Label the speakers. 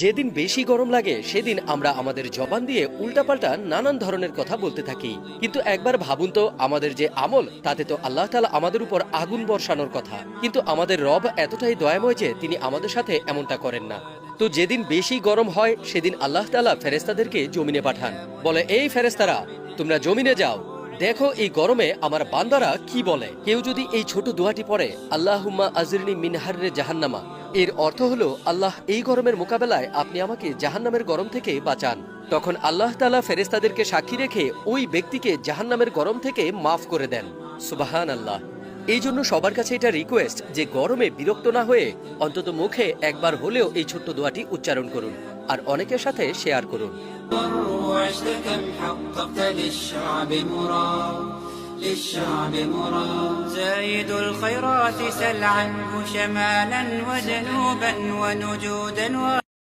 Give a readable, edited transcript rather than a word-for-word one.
Speaker 1: যেদিন বেশি গরম লাগে সেদিন আমরা আমাদের জবান দিয়ে উল্টাপাল্টা নানান ধরনের কথা বলতে থাকি, কিন্তু একবার ভাবুন তো, আমাদের যে আমল তাতে তো আল্লাহ তাআলা আমাদের উপর আগুন বর্ষানোর কথা, কিন্তু আমাদের রব এতটাই দয়াময় যে তিনি আমাদের সাথে এমনটা করেন না। তো যেদিন বেশি গরম হয় সেদিন আল্লাহ তাআলা ফেরেশতাদেরকে জমিনে পাঠান, বলে, এই ফেরেশতারা, তোমরা জমিনে যাও, দেখো এই গরমে আমার বান্দারা কি বলে। কেউ যদি এই ছোট দোয়াটি পড়ে, আল্লাহুম্মা আজরিনি মিন হাররে জাহান্নামা, এর অর্থ হলো, আল্লাহ এই গরমের মোকাবেলায় আপনি আমাকে জাহান্নামের গরম থেকে বাঁচান, তখন আল্লাহ তাআলা ফেরেশতাদেরকে সাক্ষী রেখে ওই ব্যক্তিকে জাহান্নামের গরম থেকে মাফ করে দেন। সুবহানাল্লাহ। এই জন্য সবার কাছে এটা রিকোয়েস্ট যে গরমে বিরক্ত না হয়ে অন্তত মুখে একবার হলেও এই ছোট্ট দোয়াটি উচ্চারণ করুন আর অনেকের সাথে শেয়ার করুন।
Speaker 2: وعشت كم حققت للشعب مراد للشعب مراد زايد الخيرات سل عنه شمالا وجنوبا ونجودا